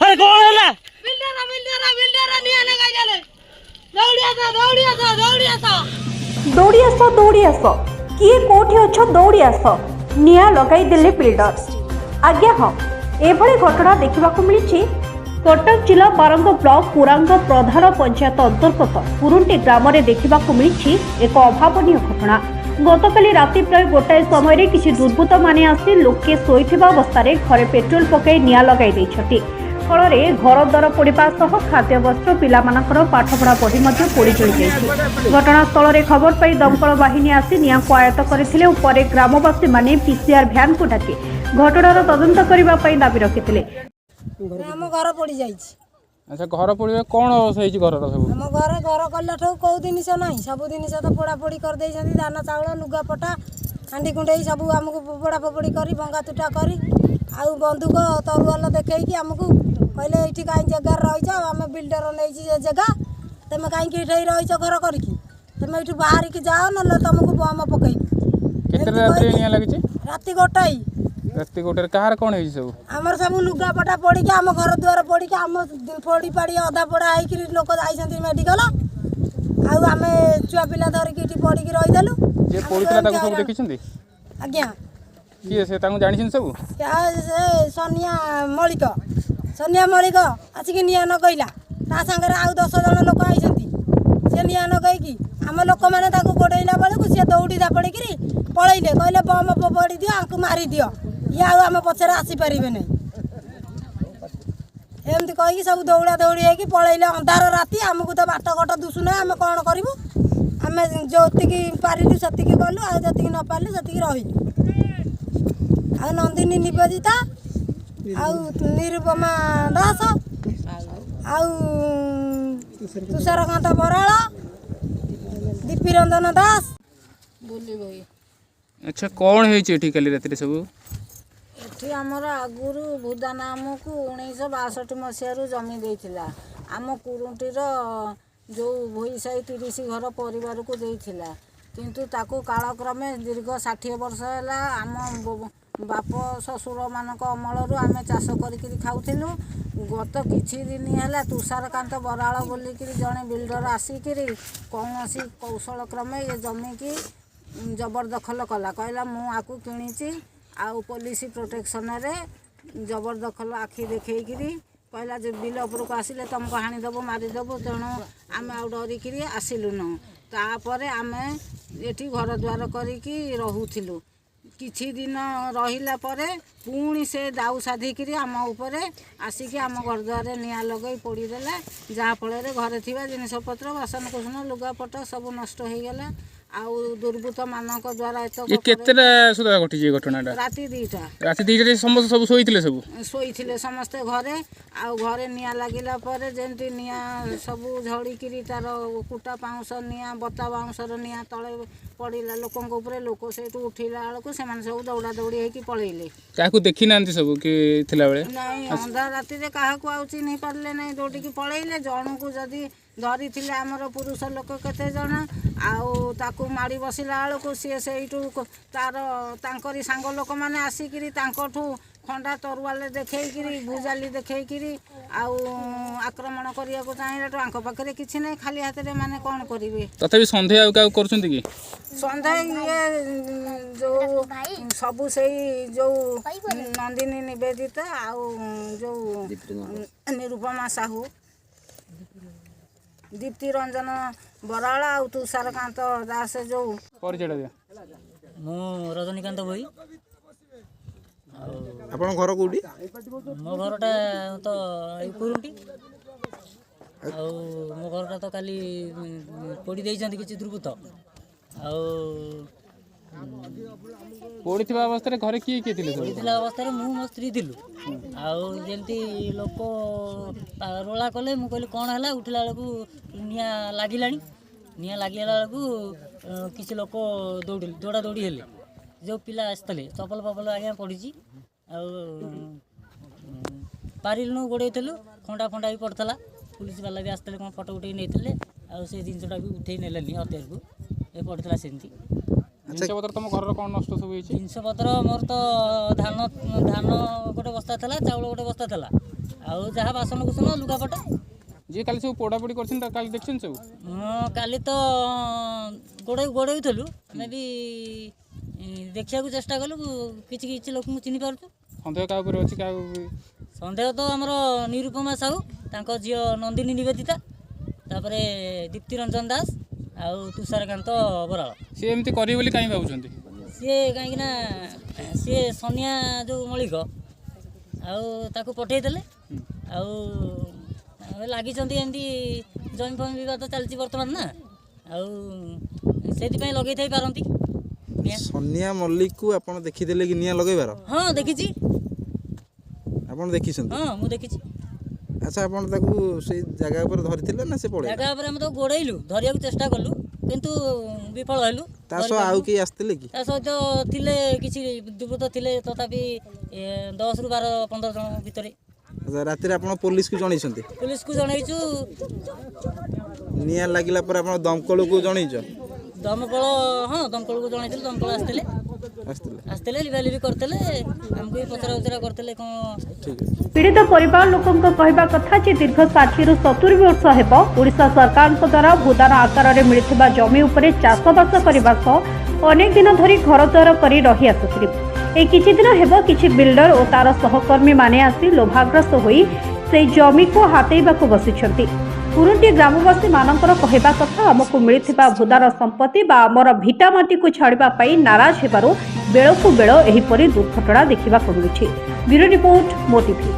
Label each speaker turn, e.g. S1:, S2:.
S1: अरे कौन है
S2: दौड़ी आस किए कोठी अछ दौड़ी आस निया लगाई देले बिल्डर। आज्ञा हाँ एभली घटना देखा मिली कटक जिला बारंग ब्लॉक पुरांग प्रधान पंचायत अंतर्गत पुरुंटी ग्राम में देखा मिली एक अभावन घटना। गतकाली राति प्राय गोटाए समय किसी दुर्बृत्त माने आसी लोके शोइथिबा अवस्था घरे पेट्रोल पकाई निया लगाई दैछथि। फल घर द्वार पोड़ा सह खाद्य वस्त्र पिलामानकर पाठपढ़ा बही पोड़ी जली जाइछि। घटनास्थल में खबर पाई दमकल बाहिनी आसी निया को आयत्त करथिले और परे ग्रामवासी माने पीसीआर भ्यान को डाकी घटनार तदंत करबा पई दाबी रखिथिले।
S3: हम घर पोड़ी जाइछि।
S4: अच्छा घर पोड़े कौन अवस्था घर सब
S3: हम घर घर कला ठू कौ जिनिस ना सब जिनिस तो पोड़ा पोड़ी कर देइछन्ती दाना चाउल लुगापटा हांडी कुंडई सब आमको पोड़ा पोड़ी करी भंगा तुटा करी आउ बंदूक तरुआल देखैकी आमको कहले एठी काई जगह रहिछ आम बिल्डर नैछि जे जगह तमे काई के एठी रहिछ घर करकी तमे एठी बाहर के जाओ न तुमको बम पकई
S4: केते रात निया लागिछ
S3: राति गोटाई
S4: राति गोटे कहार कौन है सब
S3: आमर सब लुगापटा पड़ी के आम घर द्वार पड़ी के आम फोड़ी पाड़ी अधा पोड़ा है लोक आइसंती मेडिकल आउ आम छुआ पिला धरिकी एठी पड़ी के रहिदेलु
S4: जे पोड़ीतला ताको सब देखिछन्ती।
S3: आज्ञा
S4: किए से ताको जानिछन सब
S3: से सोनिया मलिक आसिक निया नगैला ता संगे आउ 10 जन लोक आइसंती से निया नगैकी आम लोक मैंने गोड़ेला बेलू सी दौड़ी धापड़ी पलैले कहले बम फोड़ी दियो आंकु मारी दियो ये आम पछरे आसीपारे नहीं एमती कहीकि सब दौड़ा दौड़ी होगी पलैले अंधार राति आमको तो बाट घट दुसुना आम कौन करूँ आम जोतिकी पारिलु से गलु आती न पारिलु से रही आ नंदिनी निवेदिता आउ निरुपमा दास आउ तुषारकांत बराल दीपीरंजन दास बोली भाई।
S4: अच्छा कौन है काली राति सब
S5: एठी आमर आगुरु भूदाना आमको 1962 मसीह जमी देइथिला आम कुरुंटीर जो भोई साई 30 घर परिवार को देइथिला किंतु ताकू कालक्रमे दीर्घ 60 वर्ष है आम बाप ससुर मानक अमलू आम चाष करी खाऊलु गत किछि दिन है तुषारकांत बराल बोलिक जड़े बिल्डर आसिक कौन कौशल क्रमे ये जमी की जबरदखल कला कहला मु आकु किणीची आउ पुलिस प्रोटेक्शन रे जबरदखल आखि देखैकिरी कहला जे बिल उपरक आसिले तुमको हाणीदेव मारिदेव तेणु आम आउ डरिकी आसिलु न तापर आम एठी घर द्वार करिकी रहूथिलु किछि दिन रहिला परे पुणी से दाऊ साधिकी आम उपरे आसिकी आम घर द्वार निया लगई पोड़ी देला जहाँ फल घरे थिबा जिनिसपत्र बासन कुसन लुगापट सब नष्ट हो गला आउ दुर्बृत्त मानक द्वारा
S4: ये केतेटा सुधा घटी घटनाटा
S5: राति 2टा
S4: राति 2टा समस्त सब
S5: शोइथिले समस्ते घरे आउ घरे निया लागिला परे जेंति निया सब झड़ीकी तार कुटा पाउंस निया बता बाउंसर निया तले पड़िला लोकंक ऊपर लोक सेठू उठिला बेलू से सब दौड़ा दौड़ी होगी पलैले
S4: काकू देखी ना सब कि थिला बेले
S5: नहीं अंधार राति रे काहाकू आउ चिन्हि पारले नहीं दौड़िकी पलैले जणकू जदि धरी थिले आमर पुरुष लोक केते जण आउ ताकू माड़ी बसिला बेलू सी से तार तांकरी सांग लोक मैंने आसिकी तांकठू खंडा तरुआले देखैकिरी भुजाली देखैकिरी आउ आक्रमण करिया को चाहिए आंख पाखे किसी नहीं खाली हाथ में माने कौन करेंगे
S4: तथापि सन्देह कर कि
S5: सन्देह ये जो सबू से जो नंदिनी निवेदिता आउ जो निरुपमा साहू दीप्ति रंजन बराल आउ तुषारकांत दास जो
S1: मु रजनीकांत भाई
S6: आपन घर कोडी
S1: मो घरटा तो कुरुंटी आ मो घरटा तो काली पोड़ी देइछन्ती किछि दुर्बृत्त आ
S4: पोड़ी थिबा अवस्था घरे किए थिले
S1: पोड़ी थिला अवस्था मु मो स्त्री थिलु आ जेंती लोक रोला कले मु कहली कोन हला उठला बेलू निया लागिलानी निया लागिला बेलू किछि लोक दौड़ा दौड़ी हेले जो पिला आसते चपल पपल आज्ञा पड़ी पारिलु गोड़ेलु खंडा फंडा भी पड़ता पुलिस वाला भी आसते कौन फटो उठे नहीं से जिनटा भी उठे नेले हथियार को ये पड़ता सेमती
S4: ଜିନିଷପତ୍ର ତମ ଘରର କ'ଣ ନଷ୍ଟ ସବୁ ହେଇଛି?
S1: ଜିନିଷପତ୍ର ମୋର ତ ଧାନ ଧାନ ଗୋଟେ ବସ୍ତା ଥିଲା, ଚାଉଳ ଗୋଟେ ବସ୍ତା ଥିଲା, ଆଉ ଯାହା ବାସନ କୁସନ ଲୁଗାପଟା।
S4: ଯିଏ କାଲି ସବୁ ପୋଡ଼ାପୋଡ଼ି କରିଛନ୍ତି ତାକୁ କାଲି ଦେଖିଛନ୍ତି ସବୁ?
S1: କାଲି ତ ଗୋଡ଼େଇଥିଲୁ, ଆମେ ବି ଦେଖିବାକୁ ଚେଷ୍ଟା କଲୁ, କିଛି କିଛି ଲୋକଙ୍କୁ ଚିହ୍ନି ପାରୁଛୁ।
S4: ସନ୍ଦେହ କାହା ଉପରେ ଅଛି? କାହାକୁ?
S1: ସନ୍ଦେହ ତ ଆମର ନିରୁପମା ସାହୁ, ତାଙ୍କ ଝିଅ ନନ୍ଦିନୀ ନିବେଦିତା, ତାପରେ ଦୀପ୍ତି ରଞ୍ଜନ ଦାସ ଆଉ ତୁଷାରକାନ୍ତ ବରାଳ।
S4: ସିଏ ଏମିତି କରିବେ ବୋଲି କାହିଁ ଭାବୁଛନ୍ତି?
S1: ସିଏ କାହିଁକିନା ସିଏ ସନିଆ ଯେଉଁ ମଳିକ ଆଉ ତାକୁ ପଠେଇଦେଲେ, ଆଉ ଲାଗିଛନ୍ତି ଏମିତି ଜମି ଫମି ବିବାଦ ଚାଲିଛି ବର୍ତ୍ତମାନ ନା, ଆଉ ସେଇଥିପାଇଁ ଲଗେଇ ଥାଇ ପାରନ୍ତି।
S6: ସନିଆ ମଲ୍ଲିକକୁ ଆପଣ ଦେଖିଥିଲେ କି ନିଆଁ ଲଗେଇବାର?
S1: ହଁ ଦେଖିଛି।
S6: ଆପଣ ଦେଖିଛନ୍ତି?
S1: ହଁ ମୁଁ ଦେଖିଛି।
S6: ଆଚ୍ଛା, ଆପଣ ତାକୁ ସେଇ ଜାଗା ଉପରେ ଧରିଥିଲେ ନା ସେ ପଳେଇଲା?
S1: ଜାଗା ଉପରେ ଆମେ ତାକୁ ଗୋଡ଼େଇଲୁ, ଧରିବାକୁ ଚେଷ୍ଟା କଲୁ, କିନ୍ତୁ ବିଫଳ ହେଲୁ।
S6: ତା ସହ ଆଉ କେହି ଆସିଥିଲେ କି?
S1: ତା ସହିତ ଥିଲେ କିଛି ଦୁର୍ବୃତ୍ତ ଥିଲେ, ତଥାପି 10ରୁ 12-15 ଜଣ ଭିତରେ।
S6: ଆଚ୍ଛା, ରାତିରେ ଆପଣ ପୋଲିସକୁ ଜଣେଇଛନ୍ତି?
S1: ପୋଲିସକୁ ଜଣେଇଛୁ।
S6: ନିଆଁ ଲାଗିଲା ପରେ ଆପଣ ଦମକଳକୁ ଜଣେଇଛ?
S1: ଦମକଳ, ହଁ ଦମକଳକୁ ଜଣେଇଥିଲୁ, ଦମକଳ ଆସିଥିଲେ ଲିଭାଲିଭି କରିଥିଲେ, ଆମକୁ ବି ପଚରା ଉଚରା କରିଥିଲେ କ'ଣ।
S2: पीड़ित परिवार लोकों कहवा कथा जे दीर्घ 60 ରୁ 70 वर्ष हेब ओडिशा सरकार द्वारा भूदान आकार में मिलता जमी उपरे चाषबास करने सह अनेक दिन धरी घर द्वार कर रही आसुथिले। ए किछि दिन हेब किछि बिल्डर और तार सहकर्मी माने आसी लोभाग्रस्त होई से जमी को हातेइबाकु बसिछंती। कुरुंटी ग्रामवासी मानकर कहवा कथा आमको मिलिथिबा भूदान संपत्ति बा आमर भिटा माटी को छाड़िबा पई नाराज हेबारु बेळकु बेळ एहिपरि दुर्घटना देखिबाकु मिलुछि। Bureau report मोटिभि।